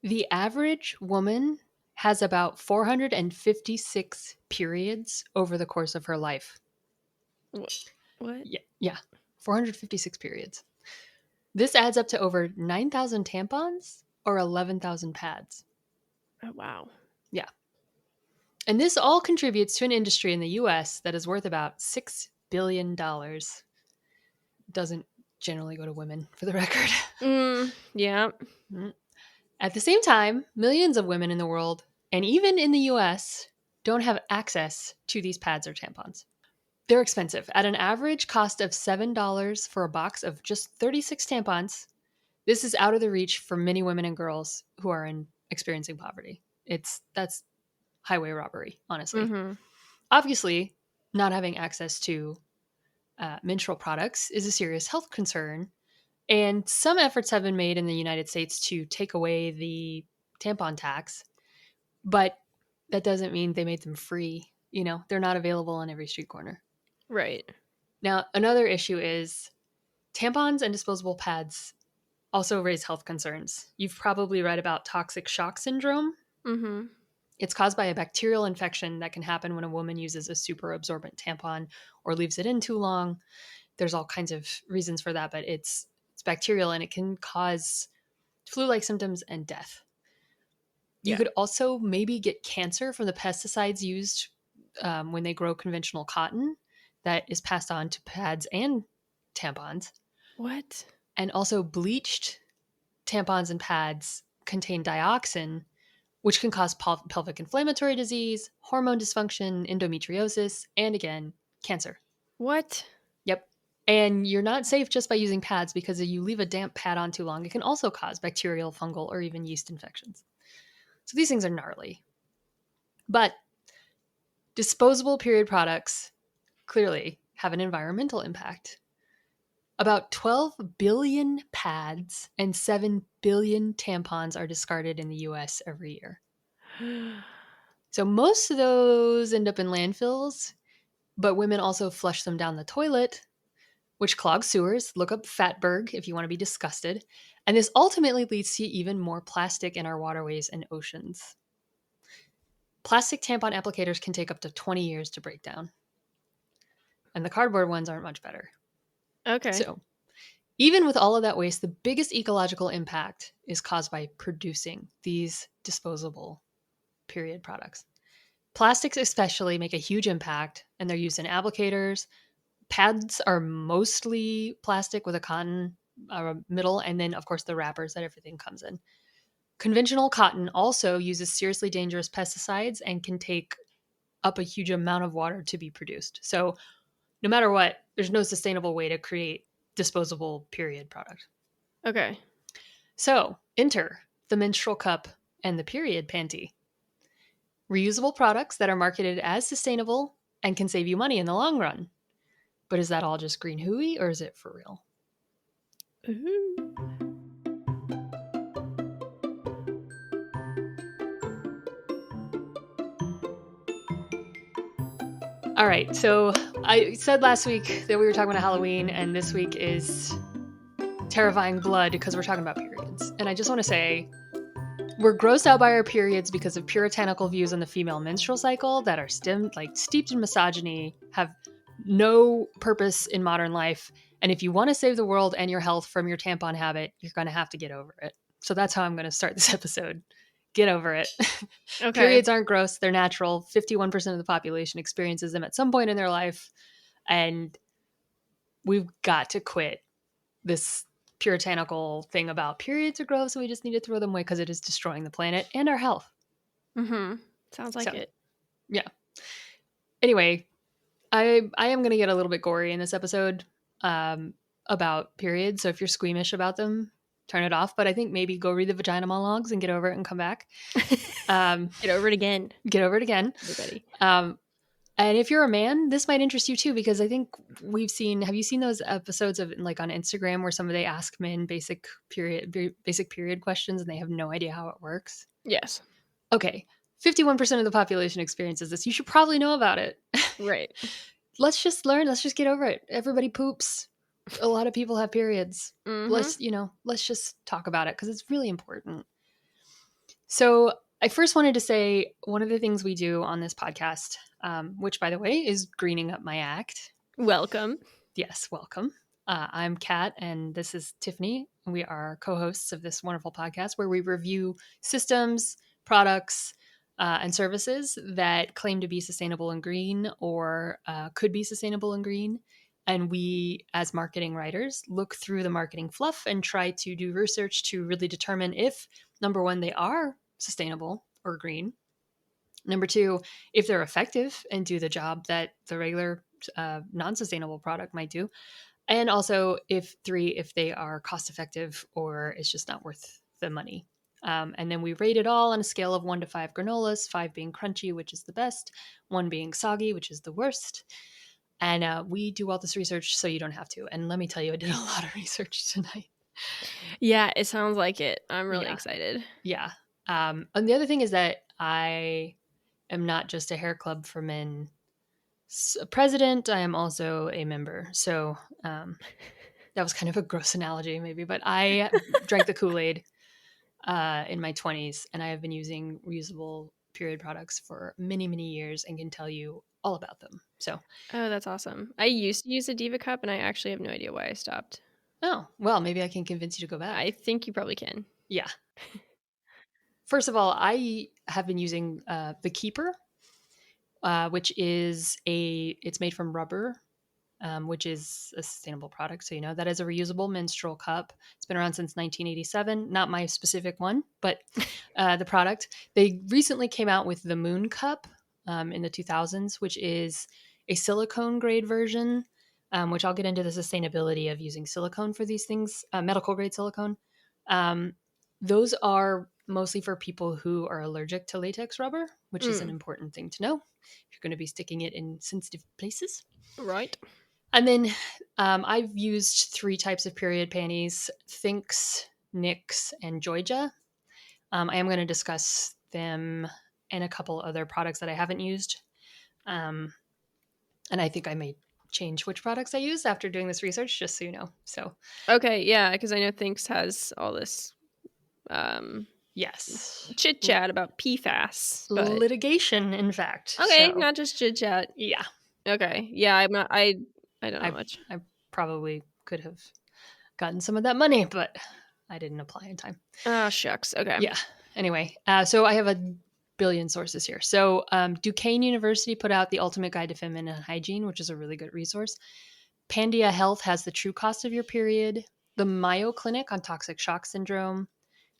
The average woman has about 456 periods over the course of her life. What? Yeah, 456 periods. This adds up to over 9,000 tampons or 11,000 pads. Oh, wow. Yeah. And this all contributes to an industry in the US that is worth about $6 billion. Doesn't generally go to women, for the record. Yeah. Mm. At the same time, millions of women in the world, and even in the US, don't have access to these pads or tampons. They're expensive. At an average cost of $7 for a box of just 36 tampons, this is out of the reach for many women and girls who are experiencing poverty. That's highway robbery, honestly. Mm-hmm. Obviously, not having access to menstrual products is a serious health concern, and some efforts have been made in the United States to take away the tampon tax, but that doesn't mean they made them free. They're not available on every street corner. Right. Now, another issue is tampons and disposable pads also raise health concerns. You've probably read about toxic shock syndrome. Mm-hmm. It's caused by a bacterial infection that can happen when a woman uses a super absorbent tampon or leaves it in too long. There's all kinds of reasons for that, but it's bacterial and it can cause flu-like symptoms and death. You Yeah. could also maybe get cancer from the pesticides used when they grow conventional cotton that is passed on to pads and tampons. What? And also bleached tampons and pads contain dioxin, which can cause pelvic inflammatory disease, hormone dysfunction, endometriosis, and again, cancer. What? Yep. And you're not safe just by using pads because if you leave a damp pad on too long, it can also cause bacterial, fungal, or even yeast infections. So these things are gnarly. But disposable period products clearly have an environmental impact. About 12 billion pads and 7 billion tampons are discarded in the US every year. So most of those end up in landfills, but women also flush them down the toilet, which clogs sewers. Look up fatberg if you want to be disgusted. And this ultimately leads to even more plastic in our waterways and oceans. Plastic tampon applicators can take up to 20 years to break down. And the cardboard ones aren't much better. Okay. So, even with all of that waste, the biggest ecological impact is caused by producing these disposable period products. Plastics, especially, make a huge impact, and they're used in applicators. Pads are mostly plastic with a cotton middle, and then, of course, the wrappers that everything comes in. Conventional cotton also uses seriously dangerous pesticides and can take up a huge amount of water to be produced. So, no matter what, there's no sustainable way to create disposable period product. Okay. So, enter the menstrual cup and the period panty. Reusable products that are marketed as sustainable and can save you money in the long run. But is that all just green hooey or is it for real? Ooh. All right, so I said last week that we were talking about Halloween, and this week is terrifying blood because we're talking about periods. And I just want to say, we're grossed out by our periods because of puritanical views on the female menstrual cycle that are steeped in misogyny, have no purpose in modern life. And if you want to save the world and your health from your tampon habit, you're going to have to get over it. So that's how I'm going to start this episode. Get over it. Okay. Periods aren't gross. They're natural. 51% of the population experiences them at some point in their life. And we've got to quit this puritanical thing about periods are gross and we just need to throw them away because it is destroying the planet and our health. Mm-hmm. Sounds like So, it. yeah. Anyway, I am going to get a little bit gory in this episode about periods. So if you're squeamish about them, turn it off. But I think maybe go read the vagina monologues and get over it and come back. Get over it again. Get over it again. Everybody. And if you're a man, this might interest you too, because I think have you seen those episodes of like on Instagram where somebody ask men basic period questions and they have no idea how it works? Yes. Okay. 51% of the population experiences this. You should probably know about it. Right. Let's just learn. Let's just get over it. Everybody poops. A lot of people have periods. Mm-hmm. Let's just talk about it because it's really important. So I first wanted to say one of the things we do on this podcast, which by the way is greening up my act. Welcome. Yes, welcome. I'm Kat, and this is Tiffany. We are co-hosts of this wonderful podcast where we review systems, products, and services that claim to be sustainable and green, or could be sustainable and green. And we, as marketing writers, look through the marketing fluff and try to do research to really determine if, number one, they are sustainable or green. Number two, if they're effective and do the job that the regular non-sustainable product might do. And also, if they are cost effective or it's just not worth the money. And then we rate it all on a scale of 1 to 5 granolas, 5 being crunchy, which is the best, 1 being soggy, which is the worst. And we do all this research so you don't have to. And let me tell you, I did a lot of research tonight. Yeah, it sounds like it. I'm really Yeah. excited. Yeah. And the other thing is that I am not just a hair club for men president. I am also a member. So that was kind of a gross analogy, maybe, but I drank the Kool-Aid in my 20s, and I have been using reusable period products for many, many years and can tell you all about them. So, Oh, that's awesome. I used to use a Diva cup, and I actually have no idea why I stopped. oh, well, maybe I can convince you to go back. I think you probably can. Yeah. First of all, I have been using the Keeper, which is it's made from rubber, which is a sustainable product. So, that is a reusable menstrual cup. It's been around since 1987. Not my specific one, but the product. They recently came out with the Moon Cup in the 2000s, which is a silicone grade version, which I'll get into the sustainability of using silicone for these things, medical grade silicone. Those are mostly for people who are allergic to latex rubber, which is an important thing to know if you're going to be sticking it in sensitive places. Right. And then I've used 3 types of period panties: Thinx, Nix, and Joyja. I am going to discuss them and a couple other products that I haven't used. And I think I may change which products I use after doing this research, just so you know. So, Okay, yeah, because I know Thinx has all this yes. chit chat about PFAS. But Litigation, in fact. okay, So, not just chit chat. yeah. Okay, yeah, I'm not. I don't know much. I probably could have gotten some of that money, but I didn't apply in time. Oh, shucks. Okay. Yeah. Anyway, so I have a billion sources here. So Duquesne University put out the Ultimate Guide to Feminine Hygiene, which is a really good resource. Pandia Health has the true cost of your period. The Mayo Clinic on toxic shock syndrome.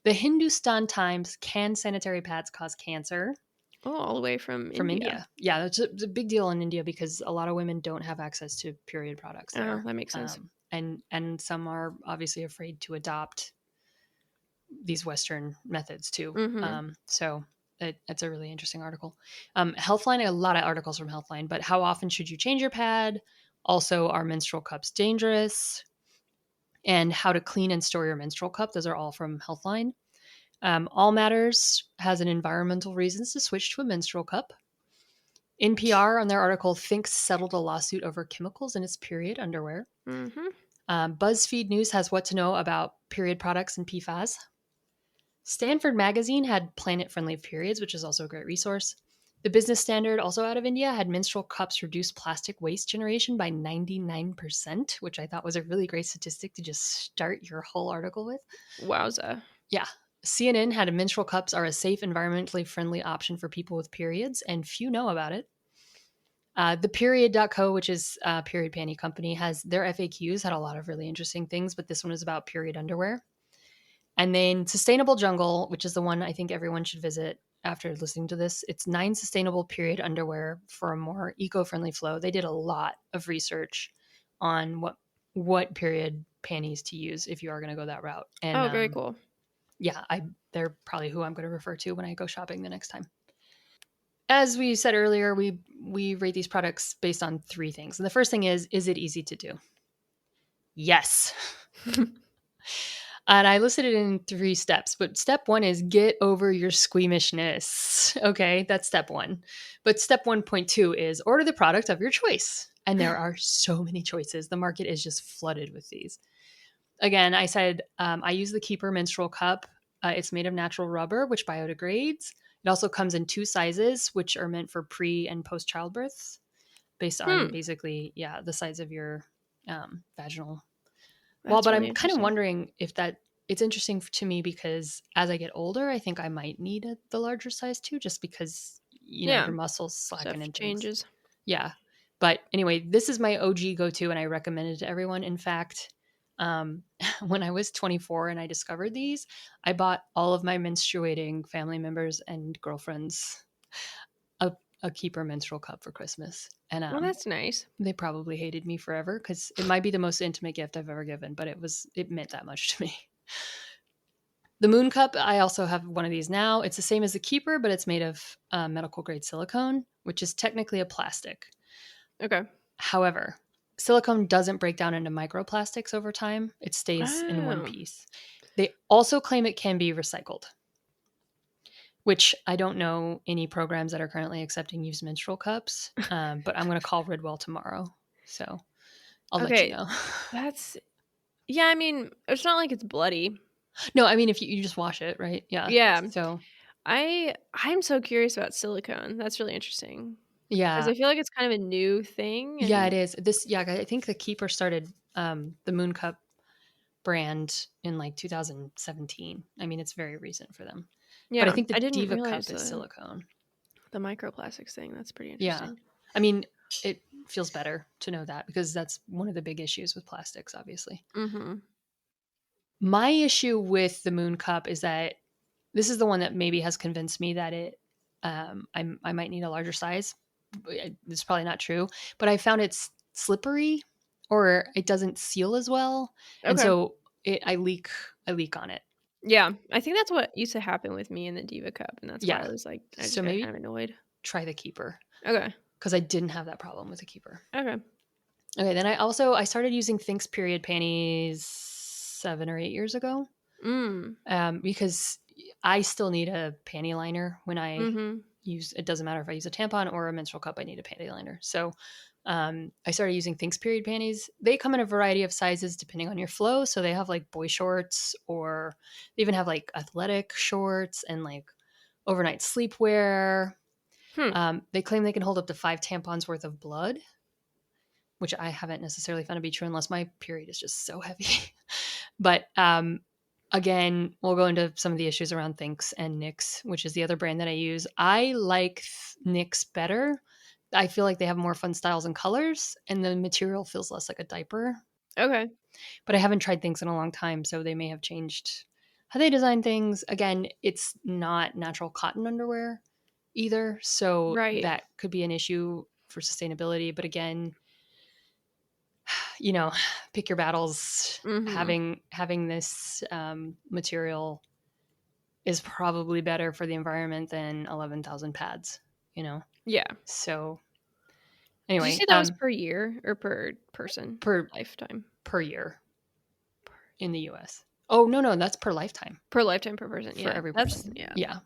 The Hindustan Times, can sanitary pads cause cancer? Oh, all the way from India. Yeah, it's a big deal in India because a lot of women don't have access to period products there. Oh, that makes sense. And some are obviously afraid to adopt these Western methods too. Mm-hmm. So it's a really interesting article. Healthline, a lot of articles from Healthline, but how often should you change your pad? Also, are menstrual cups dangerous? And how to clean and store your menstrual cup. Those are all from Healthline. All Matters has an environmental reasons to switch to a menstrual cup. NPR, on their article, Thinks settled a lawsuit over chemicals in its period underwear. Mm-hmm. BuzzFeed News has what to know about period products and PFAS. Stanford Magazine had Planet Friendly Periods, which is also a great resource. The Business Standard, also out of India, had menstrual cups reduce plastic waste generation by 99%, which I thought was a really great statistic to just start your whole article with. Wowza. Yeah. CNN had menstrual cups are a safe, environmentally friendly option for people with periods, and few know about it. The Period.co, which is a period panty company, has their FAQs, had a lot of really interesting things, but this one is about period underwear. And then Sustainable Jungle, which is the one I think everyone should visit after listening to this. It's 9 sustainable period underwear for a more eco-friendly flow. They did a lot of research on what period panties to use if you are going to go that route. And very cool. Yeah, they're probably who I'm going to refer to when I go shopping the next time. As we said earlier, we rate these products based on 3 things. And the first thing is it easy to do? Yes. And I listed it in 3 steps, but step 1 is get over your squeamishness. Okay, that's step 1. But step 1.2 is order the product of your choice. And there are so many choices. The market is just flooded with these. Again, I said I use the Keeper menstrual cup. It's made of natural rubber, which biodegrades. It also comes in 2 sizes, which are meant for pre and post childbirths, based on Hmm. basically, yeah, the size of your vaginal wall. That's But really I'm kind of interesting. wondering if that it's interesting to me because as I get older, I think I might need the larger size too, just because Yeah. your muscles slacken Stuff and things. changes. Yeah. But anyway, this is my OG go to, and I recommend it to everyone. In fact, when I was 24 and I discovered these, I bought all of my menstruating family members and girlfriends a, a keeper menstrual cup for Christmas. And Well, that's nice. they probably hated me forever because it might be the most intimate gift I've ever given, but it meant that much to me. The Moon Cup, I also have one of these now. It's the same as the Keeper, but it's made of medical grade silicone, which is technically a plastic. Okay. However, silicone doesn't break down into microplastics over time, it stays in one Oh. piece. They also claim it can be recycled, which I don't know any programs that are currently accepting used menstrual cups, but I'm going to call Ridwell tomorrow. So I'll let you Okay. know. That's yeah, I mean, it's not like it's bloody. No, I mean, if you just wash it, right? Yeah. Yeah. So, I'm so curious about silicone. That's really interesting because yeah. I feel like it's kind of a new thing Yeah, it and is. Yeah, I think the Keeper started the Moon Cup brand in like 2017. I mean, it's very recent for them. But I yeah, think I the didn't Diva realize Cup is silicone. the microplastics thing. That's pretty Yeah. interesting. I mean, it feels better to know that because that's one of the big issues with plastics, obviously. Mhm. My issue with the Moon Cup is that this is the one that maybe has convinced me that I might need a larger size. It's probably not true, but I found it's slippery or it doesn't seal as well, and Okay. so I leak on it. Yeah, I think that's what used to happen with me in the Diva Cup, and that's why Yeah, I was like, I so just got maybe kind of annoyed. try the Keeper Okay. because I didn't have that problem with the Keeper. Okay. Okay, then I started using Thinx period panties 7 or 8 years ago, Mm. because I still need a panty liner when I Mhm. use. It doesn't matter if I use a tampon or a menstrual cup. I need a panty liner. So I started using Thinx period panties. They come in a variety of sizes depending on your flow. So they have like boy shorts, or they even have like athletic shorts and like overnight sleepwear. Hmm. They claim they can hold up to 5 tampons worth of blood, which I haven't necessarily found to be true unless my period is just so heavy. But again, we'll go into some of the issues around Thinx and Nix, which is the other brand that I use. I like Nix better. I feel like they have more fun styles and colors, and the material feels less like a diaper. Okay. But I haven't tried Thinx in a long time, so they may have changed how they design things. Again, it's not natural cotton underwear either, so Right. that could be an issue for sustainability. But again, you know, pick your battles. Mhm. Having this material is probably better for the environment than 11,000 pads. You know, Yeah. so Did you anyway, say that was per year or per person? per Lifetime. per year in the U.S. Oh no, no, that's per lifetime Per lifetime per person. for Yeah. every That's person. yeah. Yeah,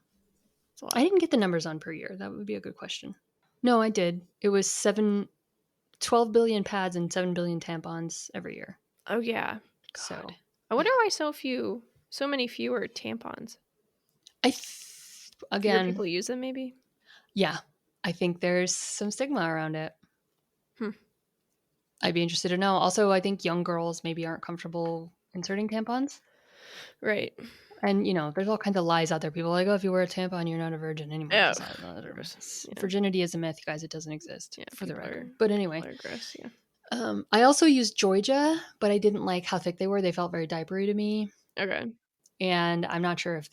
That's a I lot. didn't get the numbers on per year. That would be a good question. No, I did. It was 12 billion pads and 7 billion tampons every year. Oh yeah. God. So I wonder yeah, why so many fewer tampons. Fewer again, people use them maybe? yeah, I think there's some stigma around it. Hmm. I'd be interested to know. Also, I think young girls maybe aren't comfortable inserting tampons. Right. And, there's all kinds of lies out there. People are like, oh, if you wear a tampon, you're not a virgin anymore. Oh, That's not, gross. Yeah. virginity is a myth, guys. It doesn't exist, Yeah, for the record. But anyway, people are gross, yeah. I also used Georgia, but I didn't like how thick they were. They felt very diapery to me. Okay. And I'm not sure if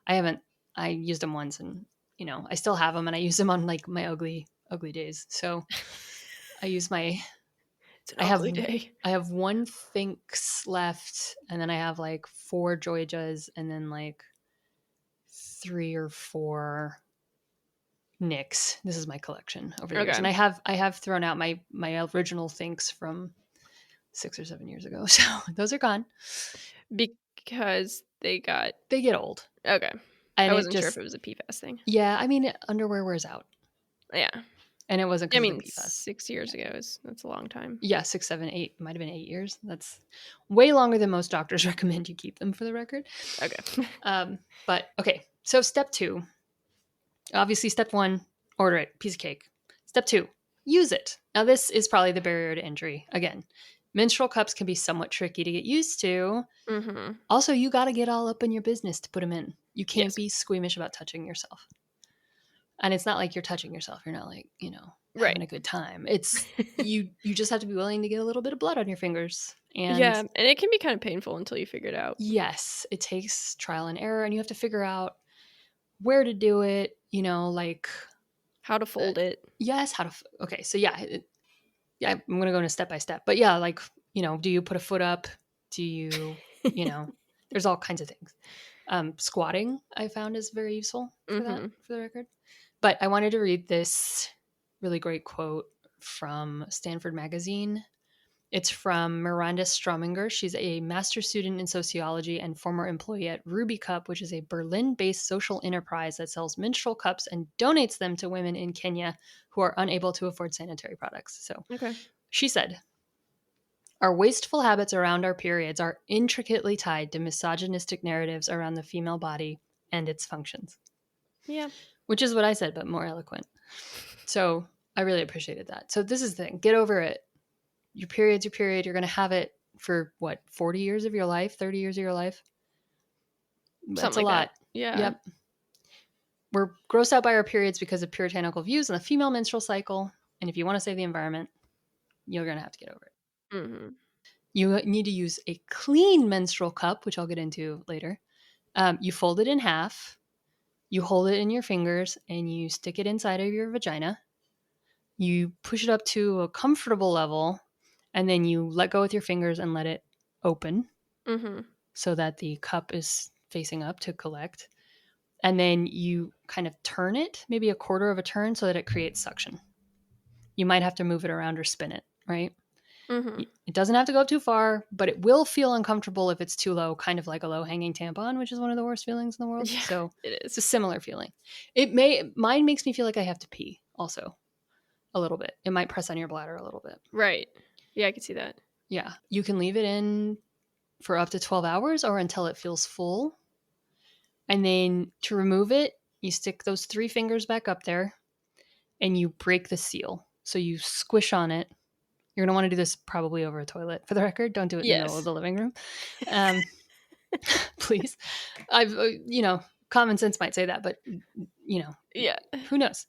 I haven't, I used them once and, I still have them and I use them on like my ugly, ugly days. So I use It's an I have ugly day. I have one Thinx left, and then I have like 4 Joyjas, and then like 3 or 4 Nicks. This is my collection over the years, and Okay. I have thrown out my original Thinx from 6 or 7 years ago, so those are gone. Because they got They get old, okay. I and it wasn't sure if just it was a PFAS thing. yeah. I mean, underwear wears out. Yeah. And it wasn't I because of mean, the PFAS. 6 years ago that's a long time. Yeah, 6, 7, 8. Might have been 8 years. That's way longer than most doctors recommend you keep them, for the record. Okay. But okay, so step 2. Obviously, step 1, order it, piece of cake. Step 2, use it. Now, this is probably the barrier to entry. Again, menstrual cups can be somewhat tricky to get used to. Mhm. Also, you got to get all up in your business to put them in. You can't Yes. be squeamish about touching yourself. And it's not like you're touching yourself. You're not like, having Right. a good time. It's you just have to be willing to get a little bit of blood on your fingers. And Yeah, and it can be kind of painful until you figure it out. yes, it takes trial and error, and you have to figure out where to do it, like How to fold it. yes, how to okay, so yeah, I'm going to go into step by step. But yeah, like, do you put a foot up? Do you know, there's all kinds of things. Squatting I found is very useful for that, Mhm. for the record. But I wanted to read this really great quote from Stanford Magazine. It's from Miranda Strominger. She's a master's student in sociology and former employee at Ruby Cup, which is a Berlin based social enterprise that sells menstrual cups and donates them to women in Kenya who are unable to afford sanitary products. So Okay. she said, our wasteful habits around our periods are intricately tied to misogynistic narratives around the female body and its functions, Yeah. which is what I said, but more eloquent. So I really appreciated that. So this is the thing, get over it. Your period's your period. You're going to have it for what, 40 years of your life, 30 years of your life? That's Something a like that. lot. Yeah. Yep. We're grossed out by our periods because of puritanical views on the female menstrual cycle. And if you want to save the environment, you're going to have to get over it. Mhm. You need to use a clean menstrual cup, which I'll get into later. You fold it in half, you hold it in your fingers, and you stick it inside of your vagina. You push it up to a comfortable level, and then you let go with your fingers and let it open Mhm. so that the cup is facing up to collect. And then you kind of turn it, maybe a quarter of a turn, so that it creates suction. You might have to move it around or spin it, right? Mhm. It doesn't have to go too far, but it will feel uncomfortable if it's too low, kind of like a low hanging tampon, which is one of the worst feelings in the world. Yeah, So it it's is. a similar feeling. Mine makes me feel like I have to pee also a little bit. It might press on your bladder a little bit. Right. Yeah, I can see that. Yeah. You can leave it in for up to 12 hours or until it feels full. And then to remove it, you stick those 3 fingers back up there and you break the seal. So you squish on it. You're going to want to do this probably over a toilet, for the record. Don't do it in the middle of Yes. the living room. Um, please. Common sense might say that, but, you know, Yeah. who knows?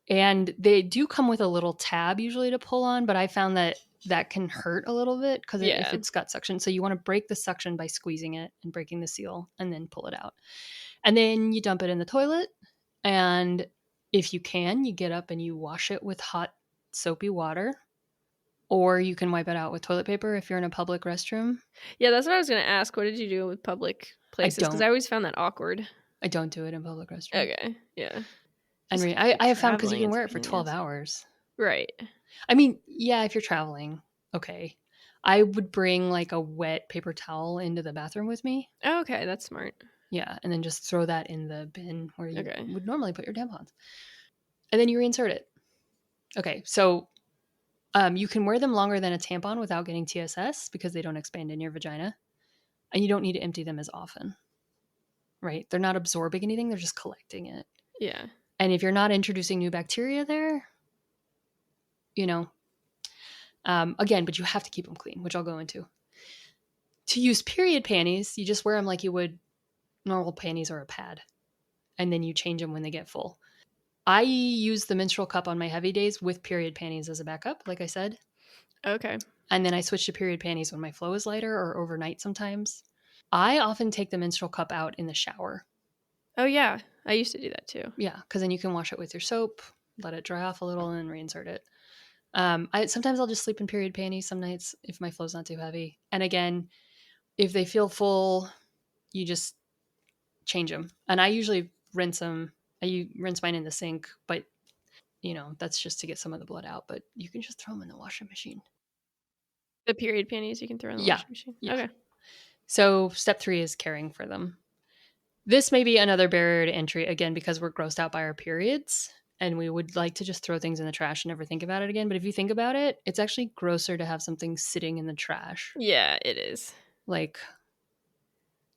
And they do come with a little tab usually to pull on, but I found that that can hurt a little bit because if Yeah. it's got suction. So you want to break the suction by squeezing it and breaking the seal and then pull it out. And then you dump it in the toilet. And if you can, you get up and you wash it with hot, soapy water. Or you can wipe it out with toilet paper if you're in a public restroom. Yeah, that's what I was gonna ask. What did you do with public I places? Because don't. I always found that awkward. I don't do it in public restrooms. Okay. Yeah. And Just I, like I have found because you traveling, can it's a wear it pain for in the 12 ass. hours. Right. I mean, yeah, if you're traveling, okay. I would bring like a wet paper towel into the bathroom with me. Oh, okay, that's smart. Yeah. And then just throw that in the bin where you Okay. would normally put your tampons. And then you reinsert it. Okay. So you can wear them longer than a tampon without getting TSS because they don't expand in your vagina. And you don't need to empty them as often, right? They're not absorbing anything, they're just collecting it. Yeah. And if you're not introducing new bacteria there, you know, again, but you have to keep them clean, which I'll go into. To use period panties, you just wear them like you would normal panties or a pad, and then you change them when they get full. I use the menstrual cup on my heavy days with period panties as a backup, like I said. Okay. And then I switch to period panties when my flow is lighter or overnight sometimes. I often take the menstrual cup out in the shower. Oh yeah, I used to do that too. Yeah, because then you can wash it with your soap, let it dry off a little, and reinsert it. Sometimes I'll just sleep in period panties some nights if my flow's not too heavy. And again, if they feel full, you just change them. And I usually rinse them. I rinse mine in the sink, but that's just to get some of the blood out. But you can just throw them in the washing machine. The period panties you can throw in the Yeah, washing machine. yeah. Okay. So step 3 is caring for them. This may be another barrier to entry again because we're grossed out by our periods. and we would like to just throw things in the trash and never think about it again. But if you think about it, it's actually grosser to have something sitting in the trash, Yeah, it is. like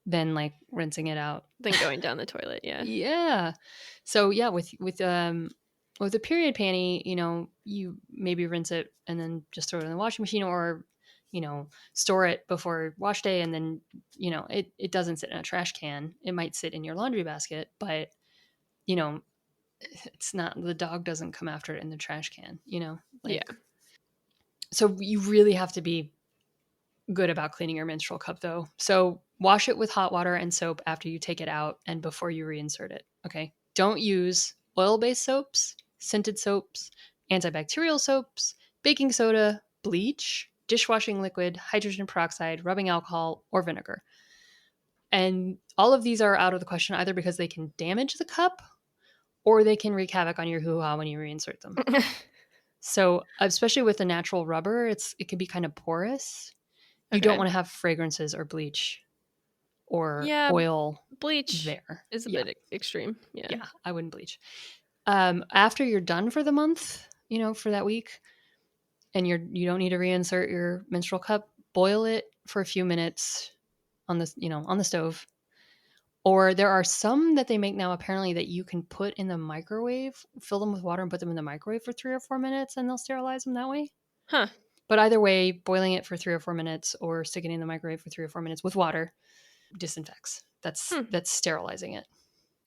than like rinsing it out. Then going down the toilet, yeah. Yeah. So yeah, with a period panty, you maybe rinse it and then just throw it in the washing machine, or store it before wash day, and then it doesn't sit in a trash can. It might sit in your laundry basket, but you know it's not, the dog doesn't come after it in the trash can, Yeah. like, so you really have to be good about cleaning your menstrual cup though. So wash it with hot water and soap after you take it out and before you reinsert it. Okay. Don't use oil-based soaps, scented soaps, antibacterial soaps, baking soda, bleach, dishwashing liquid, hydrogen peroxide, rubbing alcohol, or vinegar. And all of these are out of the question either because they can damage the cup or they can wreak havoc on your hoo-ha when you reinsert them. So, especially with the natural rubber, it can be kind of porous. You don't Okay. want to have fragrances or bleach or Yeah, oil bleach there. is a Yeah. bit extreme. Yeah. Yeah, I wouldn't bleach. After you're done for the month, for that week, and you don't need to reinsert your menstrual cup, boil it for a few minutes on the stove. Or there are some that they make now apparently that you can put in the microwave, fill them with water and put them in the microwave for 3 or 4 minutes, and they'll sterilize them that way. Huh. But either way, boiling it for 3 or 4 minutes or sticking it in the microwave for 3 or 4 minutes with water disinfects. That's sterilizing it.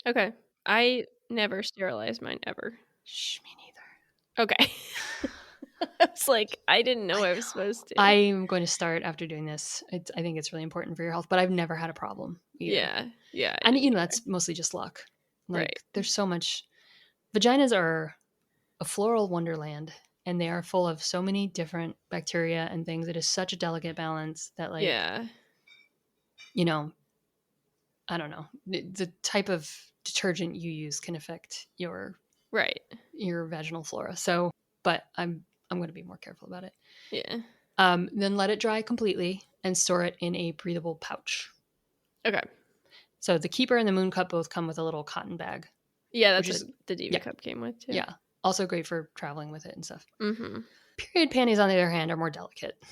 Okay. I never sterilize mine ever. Shh, me neither. Okay. I was like, I didn't know I was supposed to. I'm going to start after doing this. I think it's really important for your health, but I've never had a problem either. Yeah. Yeah. I And didn't either. that's mostly just luck. Like Right. there's so much. Vaginas are a floral wonderland, and they are full of so many different bacteria and things. It is such a delicate balance that, like, Yeah. I don't know, the type of detergent you use can affect your Right. vaginal flora. So, but I'm going to be more careful about it. Yeah. Then let it dry completely and store it in a breathable pouch. Okay. So the Keeper and the Moon Cup both come with a little cotton bag. Yeah, that's which is what the Diva Cup came with too. Yeah. Also great for traveling with it and stuff. Mm-hmm. Period panties, on the other hand, are more delicate.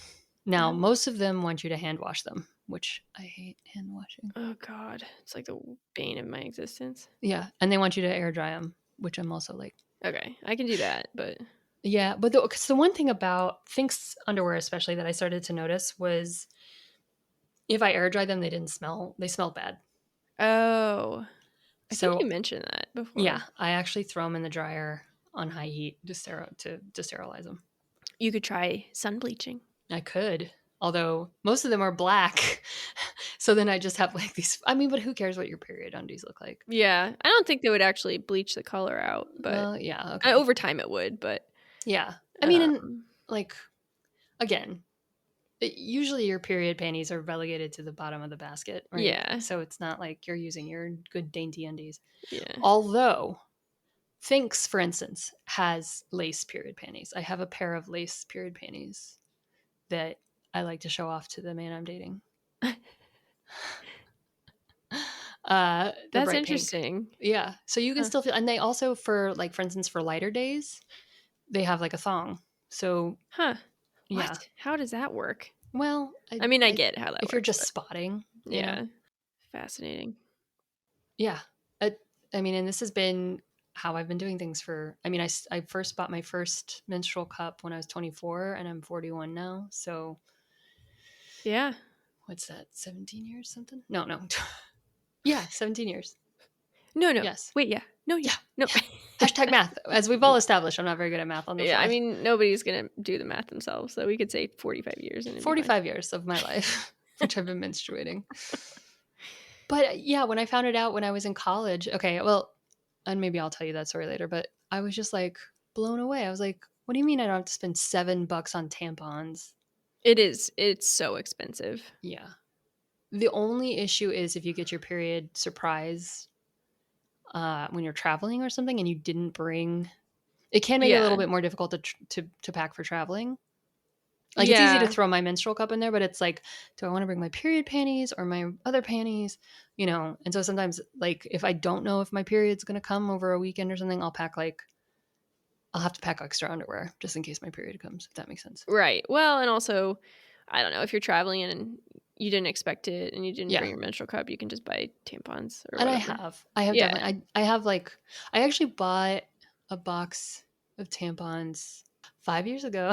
Now, most of them want you to hand wash them, which I hate hand washing. Oh God, it's like the bane of my existence. Yeah, and they want you to air dry them, which I'm also like. Okay, I can do that, but yeah, but the one thing about Thinx underwear, especially, that I started to notice was if I air dry them, they didn't smell. They smelled bad. Oh, I think So you mentioned that before. yeah, I actually throw them in the dryer on high heat to sterilize them. You could try sun bleaching. I could, although most of them are black. So then I just have like these. I mean, but who cares what your period undies look like? Yeah, I don't think they would actually bleach the color out, but yeah, okay. over time it would. But yeah, I mean, and like again, usually your period panties are relegated to the bottom of the basket, right? Yeah. So it's not like you're using your good dainty undies. Yeah. Although Thinx, for instance, has lace period panties. I have a pair of lace period panties that I like to show off to the man I'm dating. That's interesting. Pink. Yeah. So you can still feel, and they also, for instance, for lighter days, they have like a thong. So yeah. What? How does that work? Well, I get how that works. If you're just spotting. Yeah. Fascinating. Yeah. I mean, and this has been how I've been doing things for, I mean, I first bought my first menstrual cup when I was 24 and I'm 41 now. So yeah. What's that? 17 years something? No. Yeah. 17 years. No. Yes. Wait, yeah. No, yeah. No. Hashtag math. As we've all established, I'm not very good at math on the fly. Yeah, I mean, nobody's going to do the math themselves. So we could say 45 years. 45 years of my life, which I've been menstruating. But yeah, when I found it out when I was in college, okay, well, and maybe I'll tell you that story later, but I was just like blown away. I was like, what do you mean I don't have to spend $7 on tampons? It is. It's so expensive. Yeah. The only issue is if you get your period surprise when you're traveling or something and you didn't bring, it can make it a little bit more difficult to pack for traveling. Like it's easy to throw my menstrual cup in there, but it's like, do I want to bring my period panties or my other panties? And so sometimes, like, if I don't know if my period's going to come over a weekend or something, I'll pack like I'll have to pack extra underwear just in case my period comes, if that makes sense. Right. Well, and also, I don't know, if you're traveling and you didn't expect it and you didn't Yeah. bring your menstrual cup, you can just buy tampons or And whatever. I have Yeah. definitely, I have like, I actually bought a box of tampons 5 years ago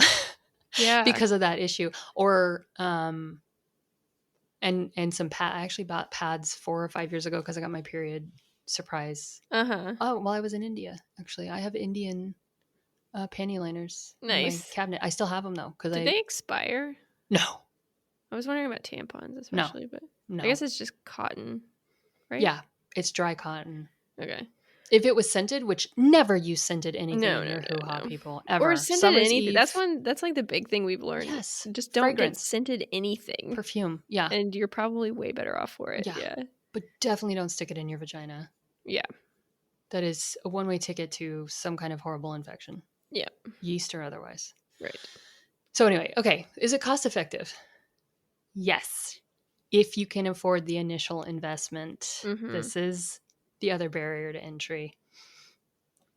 Yeah. because of that issue. Or, and some I actually bought pads 4 or 5 years ago because I got my period surprise. Uh-huh. Oh, while I was in India, actually, I have Indian panty liners in my Nice. cabinet. I still have them though because Did I they expire? no I was wondering about tampons no especially, but I no guess it's just cotton, right? yeah, it's dry cotton. Okay. If it was scented, which never use scented anything No, in no, your no, hoo-ha no. people Or ever. scented Summer's anything. Eve, That's like the big thing we've learned. yes, Just don't get fragrance, scented anything. perfume, yeah, And you're probably way better off for it. yeah, Yeah. but definitely don't stick it in your vagina. Yeah. That is a one-way ticket to some kind of horrible infection, Yeah. yeast or otherwise. Right. So anyway, okay, is it cost effective? Yes, if you can afford the initial investment. Mm-hmm. This is the other barrier to entry.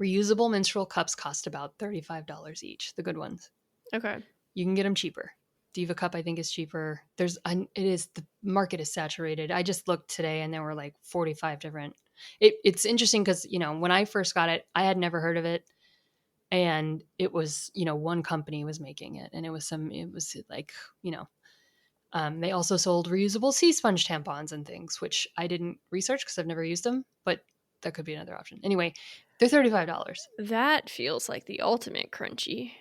Reusable menstrual cups cost about $35 each, the good ones. Okay. You can get them cheaper. Diva cup, I think, is cheaper. The market is saturated. I just looked today and there were like 45 different. It's interesting because, when I first got it, I had never heard of it. And it was, one company was making it. And it was like, they also sold reusable sea sponge tampons and things, which I didn't research because I've never used them, but that could be another option. Anyway, they're $35. That feels like the ultimate crunchy.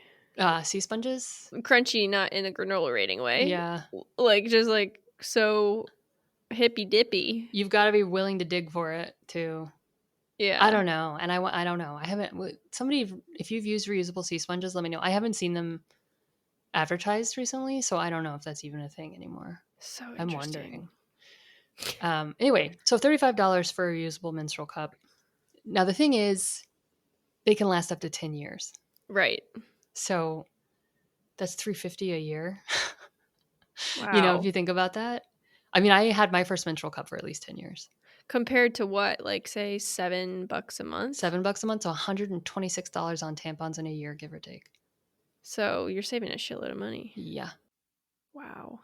Sea sponges? Crunchy, not in a granola rating way. Yeah. Like, just like so hippy dippy. You've got to be willing to dig for it too. Yeah. I don't know. And I don't know. I haven't, somebody, if you've used reusable sea sponges, let me know. I haven't seen them advertised recently, so I don't know if that's even a thing anymore. So I'm interesting. wondering. Anyway, so $35 for a reusable menstrual cup. Now, the thing is, they can last up to 10 years. Right. So that's $350 a year. Wow. If you think about that. I mean, I had my first menstrual cup for at least 10 years. Compared to what? Like, say, $7 a month? $7 a month, so $126 on tampons in a year, give or take. So you're saving a shitload of money. Yeah. Wow.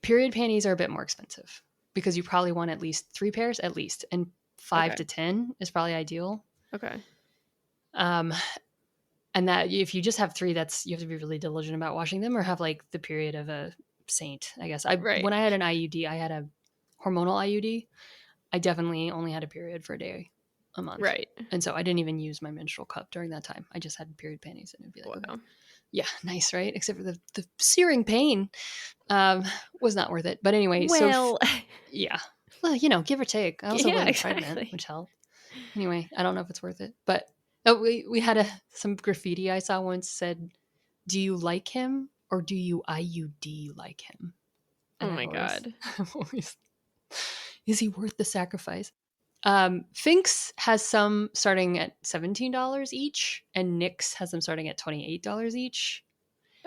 Period panties are a bit more expensive because you probably want at least 3 pairs, at least. And 5 to 10 is probably ideal. Okay. And that if you just have 3, you have to be really diligent about washing them or have like the period of a saint, I guess. Right. When I had an IUD, I had a hormonal IUD. I definitely only had a period for a day a month. Right. And so I didn't even use my menstrual cup during that time. I just had period panties and it'd be like, Wow. okay. Yeah, nice, right? Except for the searing pain was not worth it. But anyway, well, yeah. Well, give or take. I also yeah, wasn't exactly. pregnant, which helped. Anyway, I don't know if it's worth it. But we had some graffiti I saw once said, "Do you like him or do you IUD like him?" And Oh my God. I'm always, is he worth the sacrifice? Finks has some starting at $17 each, and Nix has them starting at $28 each.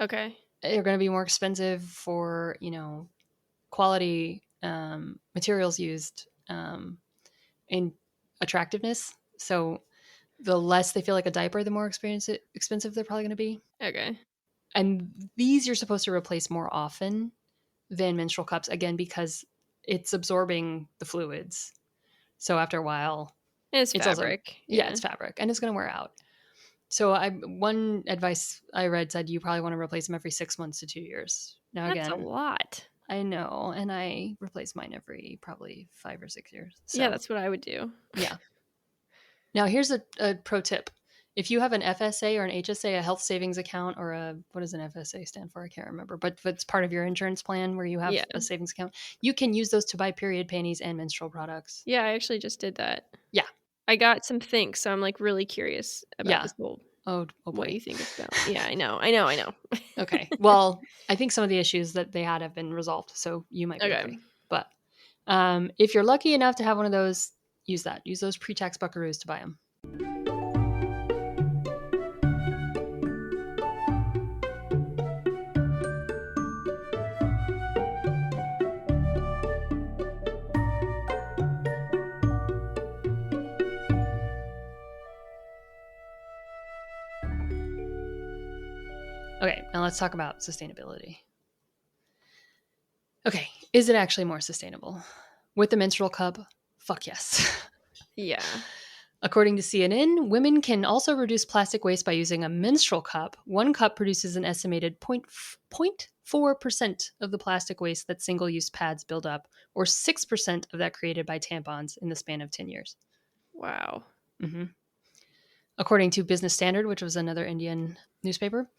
Okay. They're going to be more expensive for quality materials used and attractiveness. So the less they feel like a diaper, the more expensive they're probably going to be. Okay. And these you're supposed to replace more often than menstrual cups, again, because it's absorbing the fluids. So after a while, It's fabric. Also, it's fabric, and it's going to wear out. So one advice I read said you probably want to replace them every 6 months to 2 years. Now, That's again, a lot. I know, and I replace mine every probably 5 or 6 years. So, yeah, that's what I would do. Yeah. Now, here's a pro tip. If you have an FSA or an HSA, a health savings account, or what does an FSA stand for? I can't remember. But if it's part of your insurance plan where you have a savings account, you can use those to buy period panties and menstrual products. Yeah, I actually just did that. Yeah. I got some things, so I'm like really curious about this whole boy. what you think it's about. Yeah, I know. Okay. Well, I think some of the issues that they had have been resolved, so you might be okay. But if you're lucky enough to have one of those, use that. Use those pre-tax buckaroos to buy them. Okay, now let's talk about sustainability. Okay, is it actually more sustainable? With the menstrual cup, fuck yes. Yeah. According to CNN, women can also reduce plastic waste by using a menstrual cup. One cup produces an estimated 0.4% of the plastic waste that single use pads build up, or 6% of that created by tampons in the span of 10 years. Wow. Mm-hmm. According to Business Standard, which was another Indian newspaper,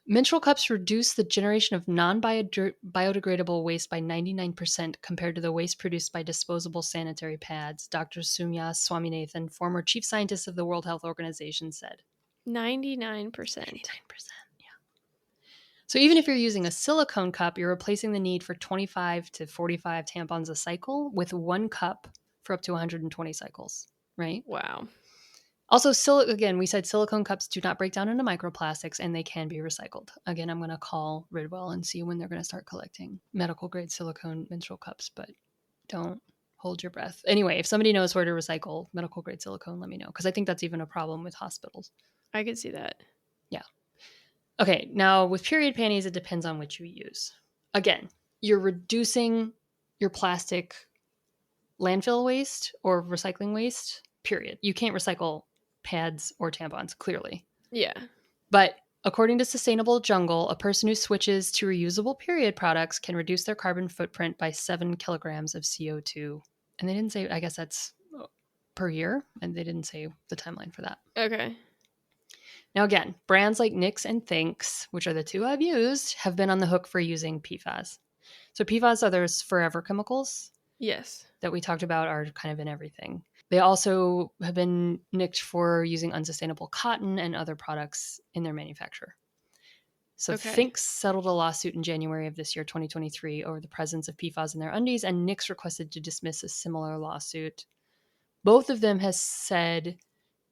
menstrual cups reduce the generation of non biodegradable waste by 99% compared to the waste produced by disposable sanitary pads, Dr. Sumya Swaminathan, former chief scientist of the World Health Organization, said. 99%. 99%. Yeah. So even if you're using a silicone cup, you're replacing the need for 25 to 45 tampons a cycle with one cup for up to 120 cycles, right? Wow. Also, again, we said silicone cups do not break down into microplastics and they can be recycled. Again, I'm going to call Ridwell and see when they're going to start collecting medical grade silicone menstrual cups, but don't hold your breath. Anyway, if somebody knows where to recycle medical grade silicone, let me know, because I think that's even a problem with hospitals. I could see that. Yeah. Okay, now with period panties, it depends on which you use. Again, you're reducing your plastic landfill waste or recycling waste, period. You can't recycle pads or tampons, clearly. Yeah. But according to Sustainable Jungle, a person who switches to reusable period products can reduce their carbon footprint by 7 kilograms of CO2. And they didn't say, I guess that's per year, and they didn't say the timeline for that. Okay. Now, again, brands like Nix and Thinks, which are the two I've used, have been on the hook for using PFAS. So PFAS are those forever chemicals Yes. that we talked about, are kind of in everything. They also have been nicked for using unsustainable cotton and other products in their manufacture. So Okay. Thinks settled a lawsuit in January of this year, 2023, over the presence of PFAS in their undies, and Nix requested to dismiss a similar lawsuit. Both of them has said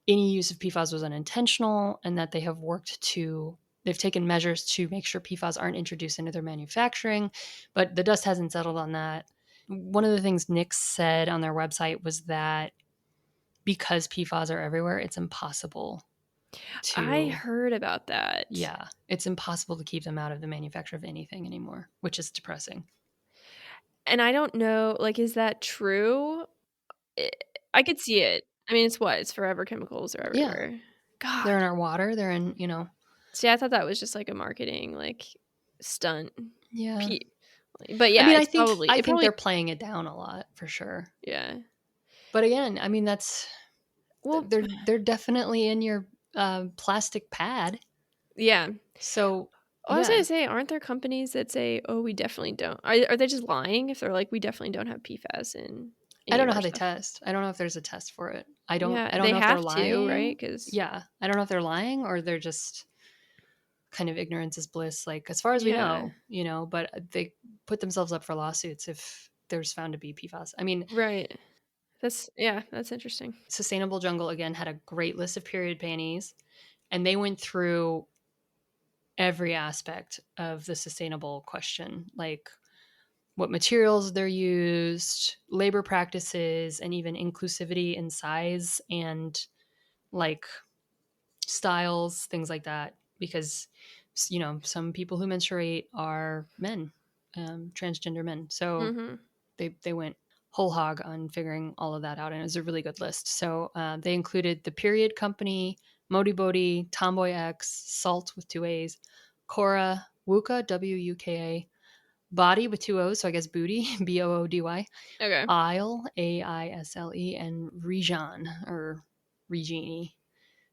any use of PFAS was unintentional and that they've taken measures to make sure PFAS aren't introduced into their manufacturing, but the dust hasn't settled on that. One of the things Nix said on their website was that because PFAS are everywhere, it's impossible I to, heard about that. yeah, it's impossible to keep them out of the manufacture of anything anymore, which is depressing. And I don't know, like, is that true? I I could see it. I mean, it's what? It's forever chemicals are Yeah, everywhere. they're in God. our water. They're in, See, I thought that was just like a marketing, like, stunt. yeah. Pe But I yeah, mean, it's probably I it think probably they're playing it down a lot for sure. yeah. But again, I mean, Well, they're definitely in your plastic pad. yeah. So Oh, I was gonna yeah, say, aren't there companies that say, "Oh, we definitely don't." Are they just lying if they're like, "We definitely don't have PFAS in I any don't of know our how they stuff"? test. I don't know if there's a test for it. Yeah, I don't they know if they're have to, lying. right? Because Yeah, I don't know if they're lying or they're just kind of ignorance is bliss. Like as far as we yeah. know, but they put themselves up for lawsuits if there's found to be PFAS. I mean, Right. That's interesting. Sustainable Jungle again had a great list of period panties, and they went through every aspect of the sustainable question, like what materials they're used, labor practices, and even inclusivity in size and like styles, things like that. Because, some people who menstruate are men, transgender men. So Mhm. they went whole hog on figuring all of that out, and it was a really good list. So they included the Period Company, Modi Bodhi, Tomboy X, Salt with two A's, Cora, Wuka, Wuka, Body with two O's, so I guess booty, Boody, Okay. Isle, Aisle, and Rejan or Regini.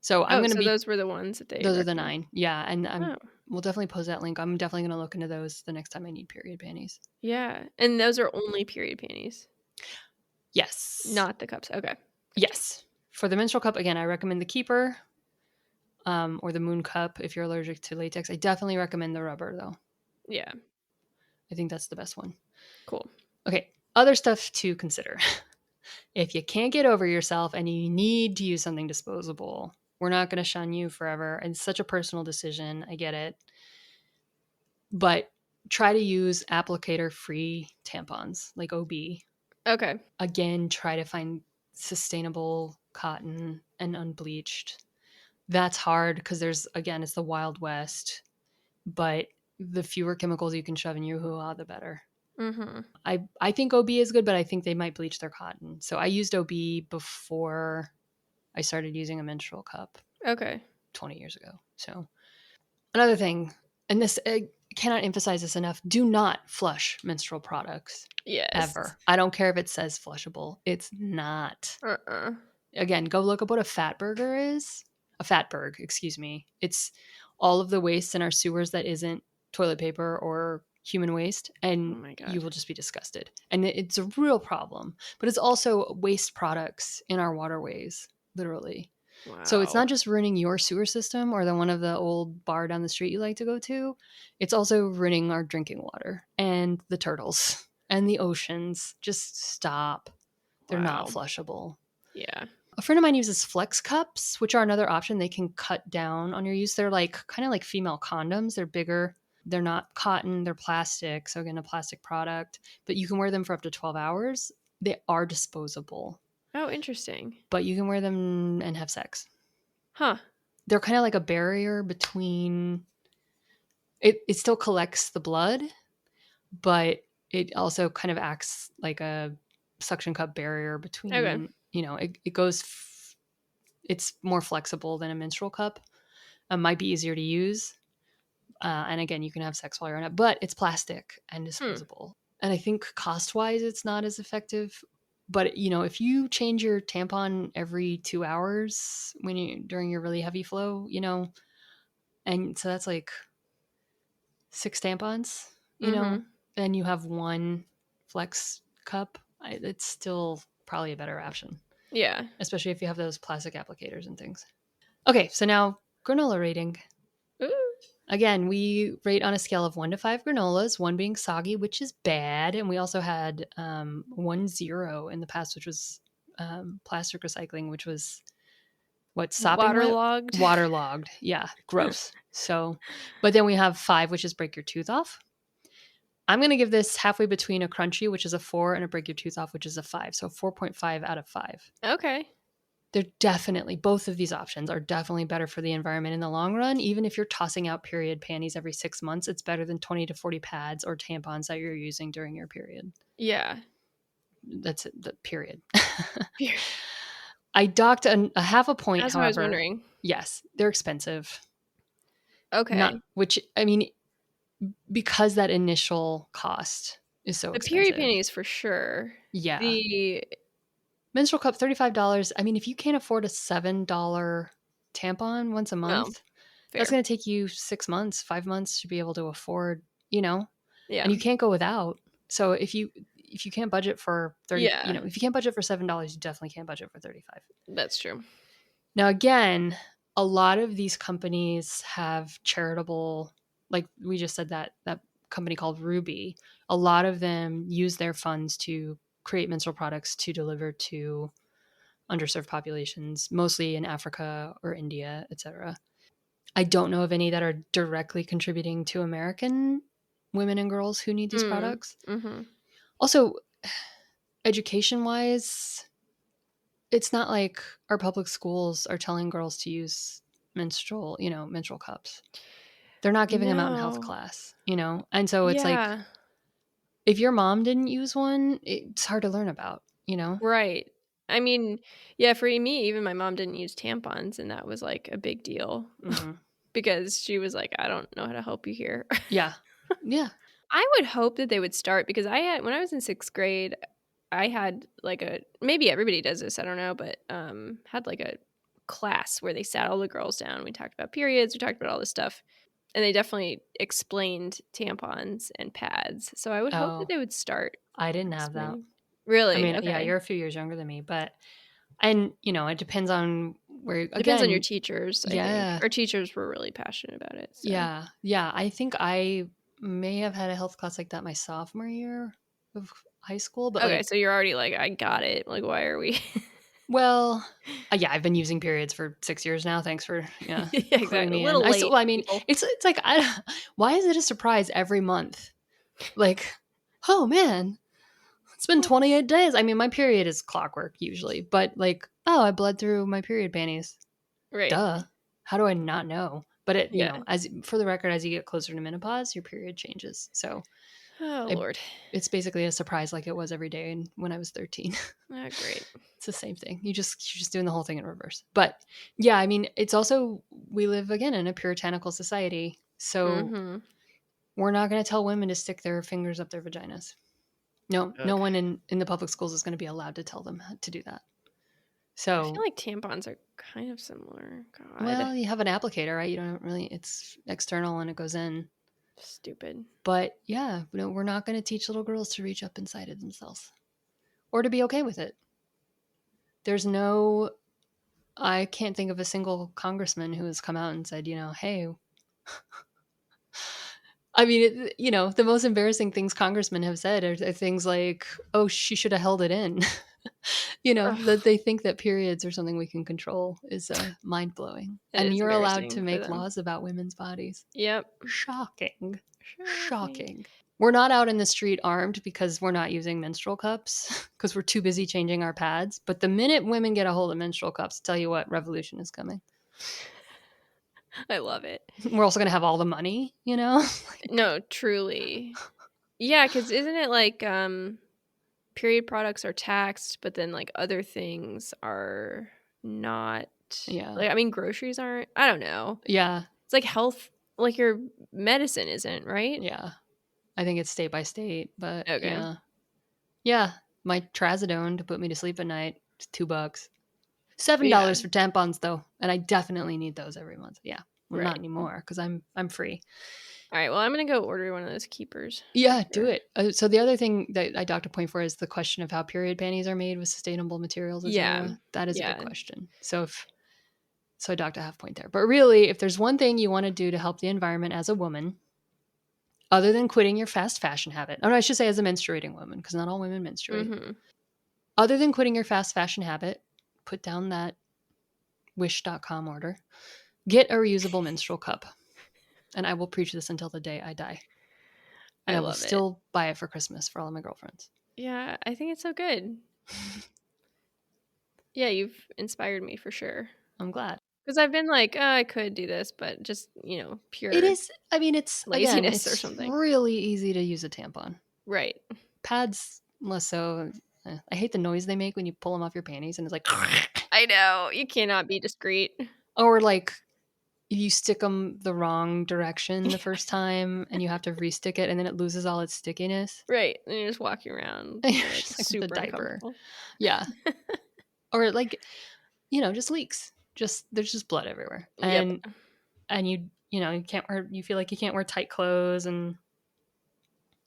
So I'm Oh, going to so be, those were the ones that they those are the recommend. 9. Yeah. And Oh, we'll definitely post that link. I'm definitely going to look into those the next time I need period panties. yeah, and those are only period panties, Yes. not the cups. Okay, gotcha. Yes. For the menstrual cup, again, I recommend the Keeper or the Moon Cup if you're allergic to latex. I definitely recommend the rubber, though. Yeah, I think that's the best one. cool. Okay. Other stuff to consider. If you can't get over yourself and you need to use something disposable, we're not going to shun you forever. It's such a personal decision. I get it. But try to use applicator free tampons like OB. Okay, Again, try to find sustainable cotton and unbleached. That's hard because it's the Wild West. but the fewer chemicals you can shove in your hoo-ha, the better. Mm-hmm. I think OB is good, but I think they might bleach their cotton. So I used OB before I started using a menstrual cup Okay. 20 years ago. So another thing, and this, I cannot emphasize this enough, do not flush menstrual products Yes. ever. I don't care if it says flushable. It's not. Again, go look up what a fat burger is. A fatberg, excuse me. It's all of the waste in our sewers that isn't toilet paper or human waste, Oh and my God. you will just be disgusted. And it's a real problem. But it's also waste products in our waterways, literally. So it's not Wow. just ruining your sewer system or the one of the old bar down the street you like to go to. It's also ruining our drinking water and the turtles and the oceans. Just stop. They're not Wow. flushable. Yeah. A friend of mine uses flex cups, which are another option. They can cut down on your use. They're like kind of like female condoms. They're bigger. They're not cotton. They're plastic. So again, a plastic product, but you can wear them for up to 12 hours. They are disposable, Oh, interesting. but you can wear them and have sex. Huh. They're kind of like a barrier between it still collects the blood, but it also kind of acts like a suction cup barrier Okay. between, it goes it's more flexible than a menstrual cup. Might be easier to use. And again, you can have sex while you're on it, but it's plastic and disposable. And I think cost wise, it's not as effective. But if you change your tampon every 2 hours during your really heavy flow, and so that's like 6 tampons, Mm-hmm. and you have one flex cup, it's still probably a better option, Yeah. especially if you have those plastic applicators and things. Okay, so now granola rating. Ooh. Again, we rate on a scale of 1 to 5 granolas, one being soggy, which is bad. And we also had 1 0 in the past, which was plastic recycling, which was what, sopping wet? Waterlogged. Waterlogged. Yeah, gross. So, but then we have 5, which is break your tooth off. I'm going to give this halfway between a crunchy, which is a 4, and a break your tooth off, which is a 5. So 4.5 out of 5. Okay. They're definitely, both of these options are definitely better for the environment in the long run. Even if you're tossing out period panties every 6 months, it's better than 20 to 40 pads or tampons that you're using during your period. Yeah. That's it, the period. Period. I docked a half a point, That's what I was however. wondering. Yes, they're expensive. Okay. Which, I mean, because that initial cost is so The period expensive. panties for sure. Yeah. The menstrual cup, $35. I mean, if you can't afford a $7 tampon once a month, that's fair. going to take you 6 months, 5 months to be able to afford, and Yeah. you can't go without. So if you can't budget for 30, Yeah. if you can't budget for $7, you definitely can't budget for 35. That's true. Now, again, a lot of these companies have charitable, like we just said, that company called Ruby, a lot of them use their funds to create menstrual products to deliver to underserved populations, mostly in Africa or India, etc. I don't know of any that are directly contributing to American women and girls who need these products. Mm-hmm. Also, education wise, it's not like our public schools are telling girls to use menstrual cups. They're not giving them out in health No. class, And so it's like, Yeah. if your mom didn't use one, it's hard to learn about. Right. I mean, yeah, for me, even my mom didn't use tampons, and that was like a big deal Mm-hmm. because she was like, I don't know how to help you here. Yeah. Yeah. I would hope that they would start because when I was in 6th grade, I had like maybe everybody does this, I don't know, but had like a class where they sat all the girls down. We talked about periods, we talked about all this stuff. And they definitely explained tampons and pads. So I would hope that Oh, they would start I didn't have that. explaining. I Really? mean, yeah, Okay. you're a few years younger than me, and it depends on where, Depends on your again, teachers, I think. yeah, Our teachers were really passionate about it. So yeah. I think I may have had a health class like that my sophomore year of high school, but okay, like, so you're already like, I got it. Like, why are we well, yeah, I've been using periods for 6 years now. Thanks for Yeah, cluing exactly. A me in. little late, I mean, people. it's like, why is it a surprise every month? Like, oh man, it's been 28 days. I mean, my period is clockwork usually, but like, oh, I bled through my period panties. Right. Duh. How do I not know? But it, Yeah. as for the record, as you get closer to menopause, your period changes. So Oh, Lord. it's basically a surprise like it was every day when I was 13. Oh, great. It's the same thing. You're just doing the whole thing in reverse. But yeah, I mean, it's also, we live again in a puritanical society. So Mm-hmm. we're not going to tell women to stick their fingers up their vaginas. No, no Ugh. one in the public schools is going to be allowed to tell them to do that. I So, feel like tampons are kind of similar. God. well, you have an applicator, right? You don't really, it's external and it goes in. Stupid. But yeah, we're not going to teach little girls to reach up inside of themselves or to be okay with it. There's no, I can't think of a single congressman who has come out and said, hey, I mean, the most embarrassing things congressmen have said are things like, oh, she should have held it in. That Ugh. they think that periods are something we can control is mind blowing. It And is you're allowed to embarrassing for make them. laws about women's bodies. Yep. Shocking. Shocking. Shocking. We're not out in the street armed because we're not using menstrual cups because we're too busy changing our pads. But the minute women get a hold of menstrual cups, tell you what, revolution is coming. I love it. We're also going to have all the money, No, truly. Yeah, because isn't it like period products are taxed, but then like other things are not? Yeah. Like, I mean, groceries aren't. I don't know. Yeah. It's like health, like your medicine isn't, right? Yeah. I think it's state by state, but Okay. yeah. Yeah. My trazodone to put me to sleep at night is $2. $7 Yeah. for tampons though, and I definitely need those every month. Yeah. Well, not Right. anymore because I'm free. All right. Well, I'm gonna go order one of those keepers. Yeah, do it. So the other thing that I docked a point for is the question of how period panties are made with sustainable materials, Yeah. etc. That is a Yeah. big question. So I docked a half point there. But really, if there's one thing you want to do to help the environment as a woman, other than quitting your fast fashion habit, or I should say as a menstruating woman, because not all women menstruate. Mm-hmm. Other than quitting your fast fashion habit, put down that wish.com order. Get a reusable menstrual cup. And I will preach this until the day I die. And I I will love it. still buy it for Christmas for all of my girlfriends. Yeah, I think it's so good. Yeah, you've inspired me for sure. I'm glad. Because I've been like, oh, I could do this, but just, pure It is, I mean, it's, again, laziness or it's something. really easy to use a tampon. Right. Pads, less so. I hate the noise they make when you pull them off your panties and it's like, I know. You cannot be discreet. or like you stick them the wrong direction the first time and you have to restick it and then it loses all its stickiness. Right. And you're just walking around And like, you're just like super with a diaper. uncomfortable. Yeah. Or like, just leaks. There's just blood everywhere. Yep. And you can't wear, you feel like you can't wear tight clothes and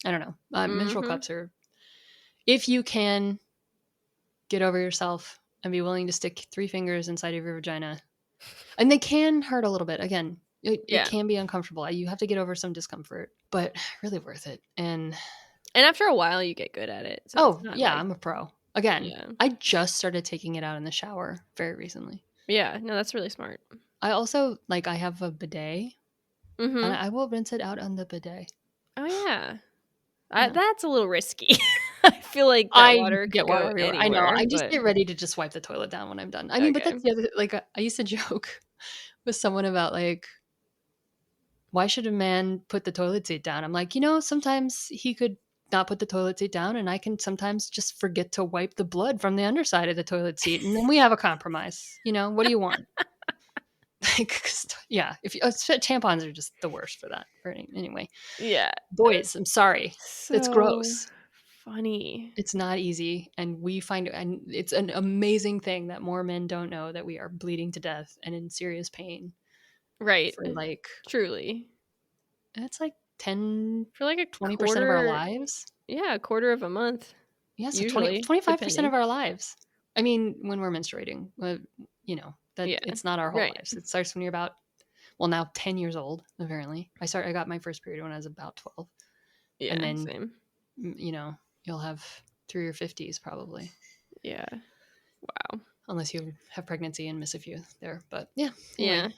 I don't know. Menstrual cups are, if you can get over yourself and be willing to stick 3 fingers inside of your vagina, and they can hurt a little bit. Again, it can be uncomfortable. You have to get over some discomfort, but really worth it. And after a while, you get good at it. So I'm a pro. Again, Yeah. I just started taking it out in the shower very recently. Yeah, no, that's really smart. I also, I have a bidet, Mm-hmm. and I will rinse it out on the bidet. Oh, yeah. Yeah. That's a little risky. I feel like that water could go anywhere. I know. I just get ready to just wipe the toilet down when I'm done. I mean, but that's the other, I used to joke with someone about, why should a man put the toilet seat down? I'm like, sometimes he could not put the toilet seat down, and I can sometimes just forget to wipe the blood from the underside of the toilet seat, and then we have a compromise. What do you want? Yeah, tampons are just the worst for that. Anyway, yeah, boys, I'm sorry, it's gross. Funny. It's not easy, and we find, and it's an amazing thing that more men don't know that we are bleeding to death and in serious pain. Right. For truly. It's 10 for a 20% of our lives. Yeah, a quarter of a month. Yeah, so usually 25% of our lives. I mean, when we're menstruating, it's not our whole lives. It starts when you're about, now 10 years old, apparently. I got my first period when I was about 12. Yeah, and then, same. You'll have through your 50s probably. Yeah. Wow. Unless you have pregnancy and miss a few there. But yeah. Anyway. Yeah.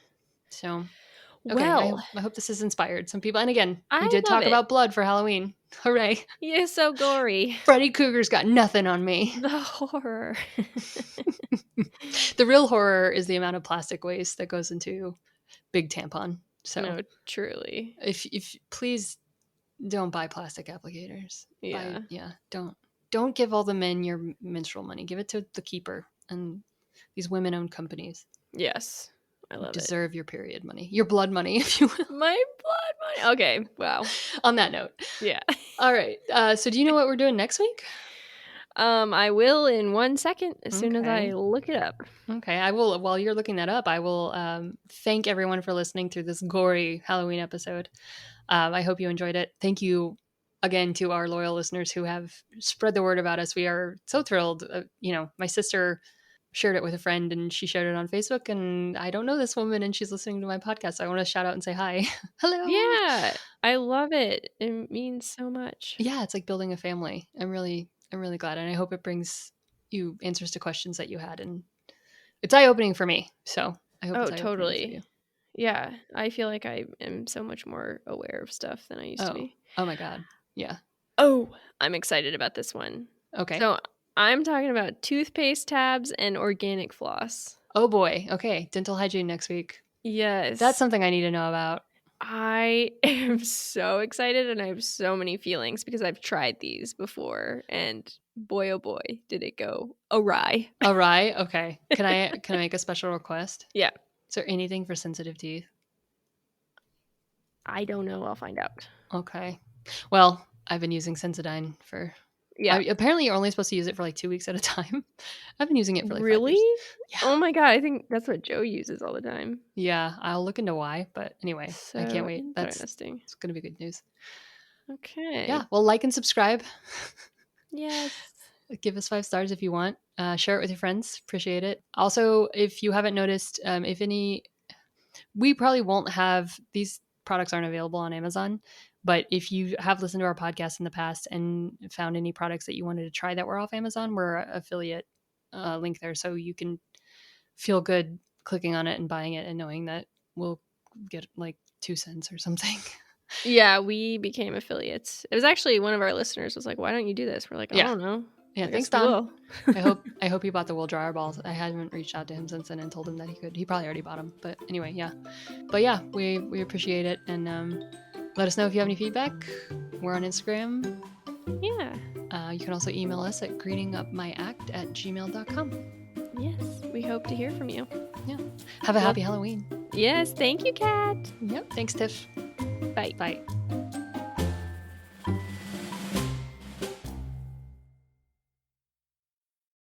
So, okay. Well, I hope this has inspired some people. And again, I we did talk about blood for Halloween. Hooray. You're so gory. Freddy Kreuger's got nothing on me. The horror. The real horror is the amount of plastic waste that goes into big tampon. So No, truly. if please don't buy plastic applicators. Yeah. Don't give all the men your menstrual money. Give it to the keeper and these women-owned companies. Yes. I love it. Deserve your period money, your blood money, if you will. My blood money. Okay. Wow. On that note. Yeah. All right. So do you know what we're doing next week? I will in 1 second as soon as I Okay. look it up. Okay. I will, while you're looking that up, I will thank everyone for listening through this gory Halloween episode. I hope you enjoyed it. Thank you again to our loyal listeners who have spread the word about us. We are so thrilled. My sister shared it with a friend and she shared it on Facebook, and I don't know this woman and she's listening to my podcast. So I want to shout out and say hi. Hello. Yeah. I love it. It means so much. Yeah, it's like building a family. I'm really glad, and I hope it brings you answers to questions that you had, and it's eye-opening for me. So I hope it's eye-opening totally. for you. Yeah, I feel like I am so much more aware of stuff than I used to be. Oh my God. Yeah. Oh, I'm excited about this one. Okay. So I'm talking about toothpaste tabs and organic floss. Oh boy. Okay. Dental hygiene next week. Yes. That's something I need to know about. I am so excited and I have so many feelings because I've tried these before and boy oh boy did it go awry. Awry? Okay. Can I make a special request? Yeah. Is there anything for sensitive teeth? I don't know. I'll find out. Okay. Well, I've been using Sensodyne for... Yeah. Apparently you're only supposed to use it for like 2 weeks at a time. I've been using it for like 5 Really? years. Yeah. Oh my God. I think that's what Joe uses all the time. Yeah. I'll look into why. But anyway, So I can't wait. interesting. It's going to be good news. Okay. Yeah. Well, like and subscribe. Yes. Give us 5 stars if you want. Share it with your friends. Appreciate it. Also, if you haven't noticed, we probably won't have... These products aren't available on Amazon. But if you have listened to our podcast in the past and found any products that you wanted to try that were off Amazon, we're an affiliate link there. So you can feel good clicking on it and buying it and knowing that we'll get like 2 cents or something. Yeah, we became affiliates. It was actually one of our listeners was like, why don't you do this? We're like, I don't know. Yeah, thanks, Don. I hope he bought the wool dryer balls. I haven't reached out to him since then and told him that he could. He probably already bought them. But anyway, yeah. But yeah, we appreciate it. And let us know if you have any feedback. We're on Instagram. Yeah. You can also email us at greeningupmyact@gmail.com. Yes, we hope to hear from you. Yeah. Have a happy Halloween. Yes, thank you, Kat. Yep. Thanks, Tiff. Bye. Bye.